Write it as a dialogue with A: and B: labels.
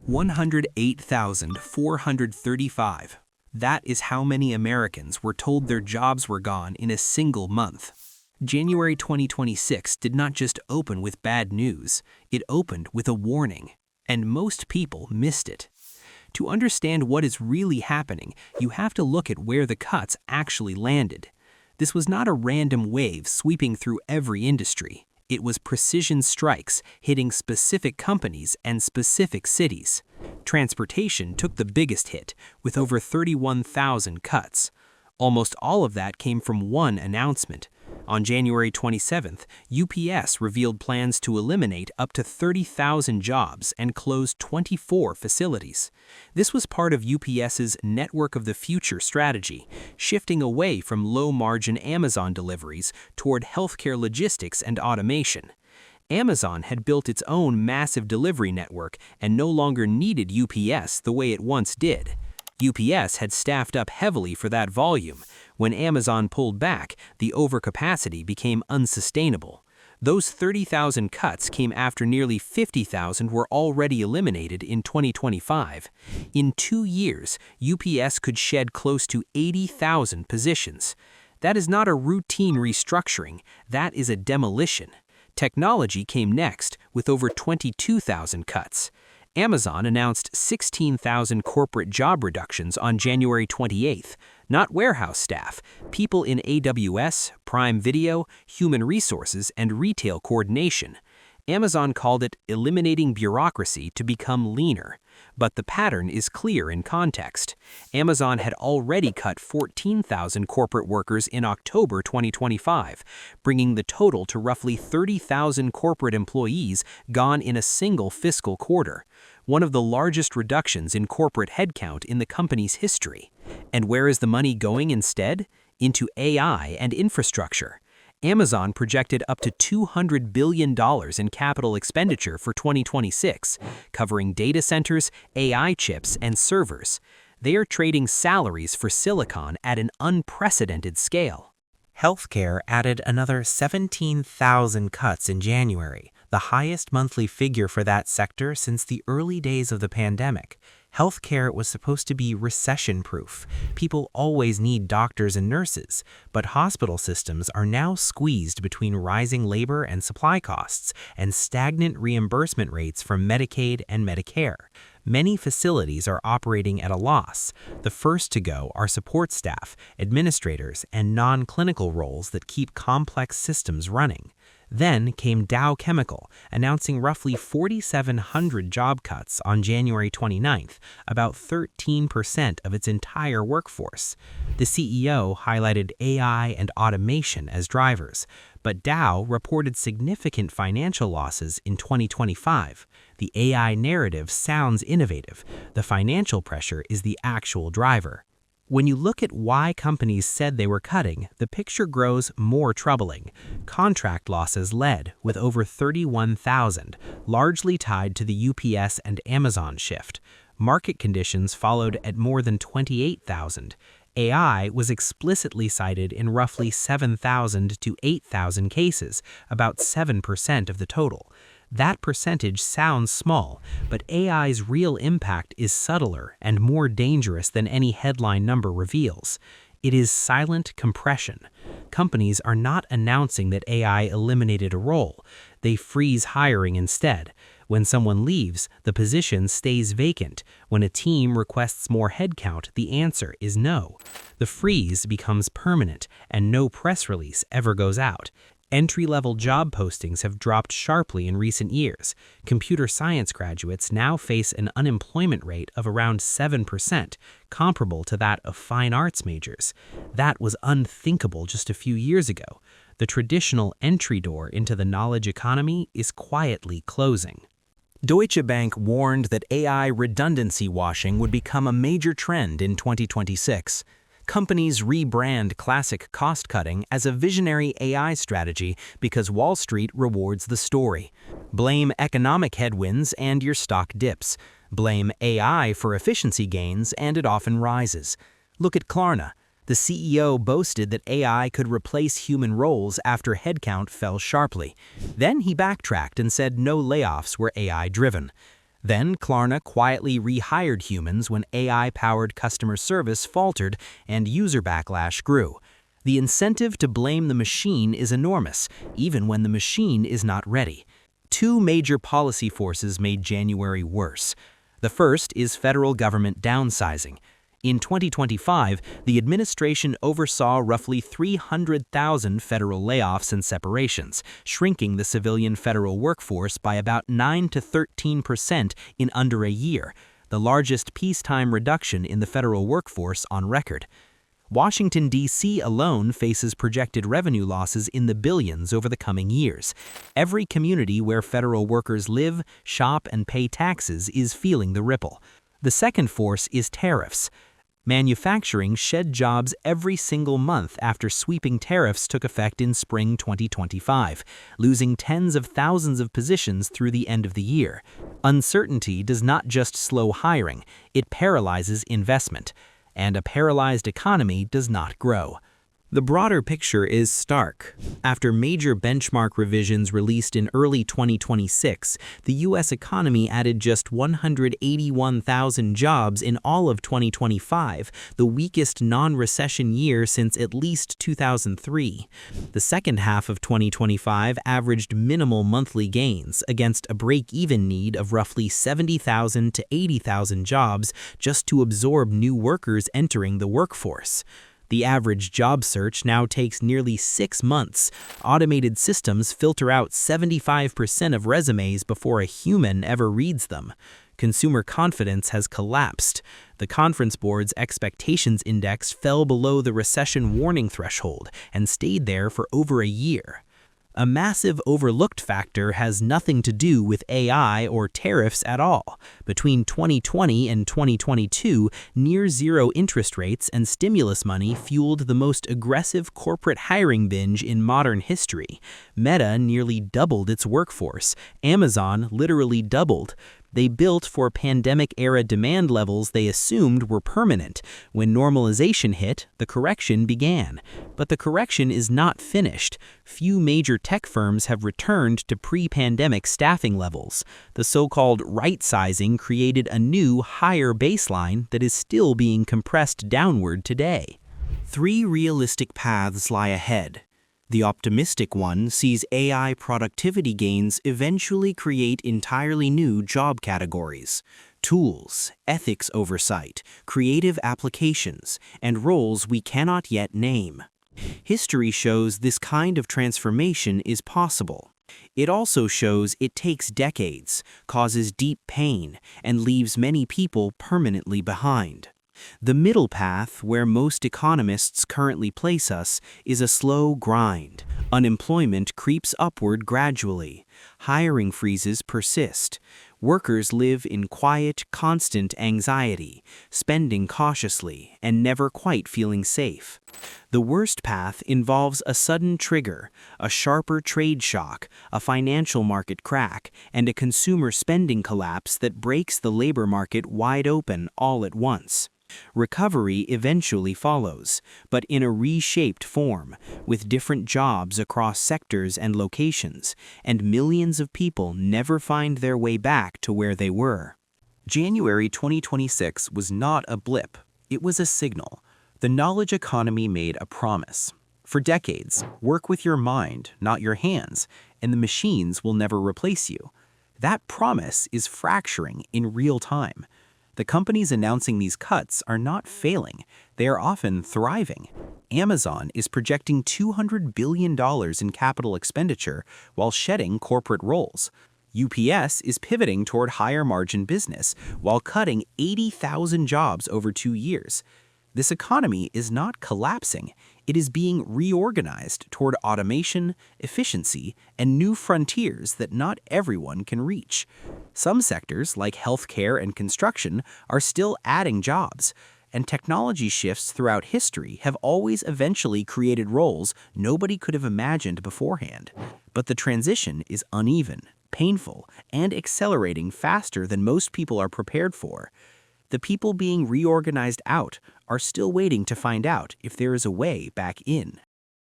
A: 108,435. That is how many Americans were told their jobs were gone in a single month. January 2026 did not just open with bad news, it opened with a warning. And most people missed it. To understand what is really happening, you have to look at where the cuts actually landed. This was not a random wave sweeping through every industry. It was precision strikes hitting specific companies and specific cities. Transportation took the biggest hit, with over 31,000 cuts. Almost all of that came from one announcement. On January 27th, UPS revealed plans to eliminate up to 30,000 jobs and close 24 facilities. This was part of UPS's Network of the Future strategy, shifting away from low-margin Amazon deliveries toward healthcare logistics and automation. Amazon had built its own massive delivery network and no longer needed UPS the way it once did. UPS had staffed up heavily for that volume. When Amazon pulled back, the overcapacity became unsustainable. Those 30,000 cuts came after nearly 50,000 were already eliminated in 2025. In 2 years, UPS could shed close to 80,000 positions. That is not a routine restructuring, that is a demolition. Technology came next, with over 22,000 cuts. Amazon announced 16,000 corporate job reductions on January 28th. Not warehouse staff, people in AWS, Prime Video, human resources, and retail coordination. Amazon called it eliminating bureaucracy to become leaner. But the pattern is clear in context. Amazon had already cut 14,000 corporate workers in October 2025, bringing the total to roughly 30,000 corporate employees gone in a single fiscal quarter, one of the largest reductions in corporate headcount in the company's history. And where is the money going instead? Into AI and infrastructure. Amazon projected up to $200 billion in capital expenditure for 2026, covering data centers, AI chips, and servers. They are trading salaries for silicon at an unprecedented scale.
B: Healthcare added another 17,000 cuts in January, the highest monthly figure for that sector since the early days of the pandemic. Healthcare was supposed to be recession-proof. People always need doctors and nurses, but hospital systems are now squeezed between rising labor and supply costs and stagnant reimbursement rates from Medicaid and Medicare. Many facilities are operating at a loss. The first to go are support staff, administrators, and non-clinical roles that keep complex systems running. Then came Dow Chemical, announcing roughly 4,700 job cuts on January 29th, about 13% of its entire workforce. The CEO highlighted AI and automation as drivers, but Dow reported significant financial losses in 2025. The AI narrative sounds innovative. The financial pressure is the actual driver. When you look at why companies said they were cutting, the picture grows more troubling. Contract losses led, with over 31,000, largely tied to the UPS and Amazon shift. Market conditions followed at more than 28,000. AI was explicitly cited in roughly 7,000 to 8,000 cases, about 7% of the total. That percentage sounds small, but AI's real impact is subtler and more dangerous than any headline number reveals. It is silent compression. Companies are not announcing that AI eliminated a role. They freeze hiring instead. When someone leaves, the position stays vacant. When a team requests more headcount, the answer is no. The freeze becomes permanent, and no press release ever goes out. Entry-level job postings have dropped sharply in recent years. Computer science graduates now face an unemployment rate of around 7%, comparable to that of fine arts majors. That was unthinkable just a few years ago. The traditional entry door into the knowledge economy is quietly closing. Deutsche Bank warned that AI redundancy washing would become a major trend in 2026. Companies rebrand classic cost-cutting as a visionary AI strategy because Wall Street rewards the story. Blame economic headwinds and your stock dips. Blame AI for efficiency gains and it often rises. Look at Klarna. The CEO boasted that AI could replace human roles after headcount fell sharply. Then he backtracked and said no layoffs were AI-driven. Then Klarna quietly rehired humans when AI-powered customer service faltered and user backlash grew. The incentive to blame the machine is enormous, even when the machine is not ready. Two major policy forces made January worse. The first is federal government downsizing. In 2025, the administration oversaw roughly 300,000 federal layoffs and separations, shrinking the civilian federal workforce by about 9 to 13% in under a year, the largest peacetime reduction in the federal workforce on record. Washington, D.C. alone faces projected revenue losses in the billions over the coming years. Every community where federal workers live, shop, and pay taxes is feeling the ripple. The second force is tariffs. Manufacturing shed jobs every single month after sweeping tariffs took effect in spring 2025, losing tens of thousands of positions through the end of the year. Uncertainty does not just slow hiring, it paralyzes investment. And a paralyzed economy does not grow. The broader picture is stark. After major benchmark revisions released in early 2026, the U.S. economy added just 181,000 jobs in all of 2025, the weakest non-recession year since at least 2003. The second half of 2025 averaged minimal monthly gains against a break-even need of roughly 70,000 to 80,000 jobs just to absorb new workers entering the workforce. The average job search now takes nearly 6 months. Automated systems filter out 75% of resumes before a human ever reads them. Consumer confidence has collapsed. The Conference Board's expectations index fell below the recession warning threshold and stayed there for over a year. A massive overlooked factor has nothing to do with AI or tariffs at all. Between 2020 and 2022, near-zero interest rates and stimulus money fueled the most aggressive corporate hiring binge in modern history. Meta nearly doubled its workforce. Amazon literally doubled. They built for pandemic-era demand levels they assumed were permanent. When normalization hit, the correction began. But the correction is not finished. Few major tech firms have returned to pre-pandemic staffing levels. The so-called right-sizing created a new, higher baseline that is still being compressed downward today. 3 realistic paths lie ahead. The optimistic one sees AI productivity gains eventually create entirely new job categories: tools, ethics oversight, creative applications, and roles we cannot yet name. History shows this kind of transformation is possible. It also shows it takes decades, causes deep pain, and leaves many people permanently behind. The middle path, where most economists currently place us, is a slow grind. Unemployment creeps upward gradually. Hiring freezes persist. Workers live in quiet, constant anxiety, spending cautiously and never quite feeling safe. The worst path involves a sudden trigger, a sharper trade shock, a financial market crack, and a consumer spending collapse that breaks the labor market wide open all at once. Recovery eventually follows, but in a reshaped form, with different jobs across sectors and locations, and millions of people never find their way back to where they were. January 2026 was not a blip, it was a signal. The knowledge economy made a promise. For decades, work with your mind, not your hands, and the machines will never replace you. That promise is fracturing in real time. The companies announcing these cuts are not failing, they are often thriving. Amazon is projecting $200 billion in capital expenditure while shedding corporate roles. UPS is pivoting toward higher margin business while cutting 80,000 jobs over 2 years. This economy is not collapsing, it is being reorganized toward automation, efficiency, and new frontiers that not everyone can reach. Some sectors, like healthcare and construction, are still adding jobs, and technology shifts throughout history have always eventually created roles nobody could have imagined beforehand. But the transition is uneven, painful, and accelerating faster than most people are prepared for. The people being reorganized out are still waiting to find out if there is a way back in.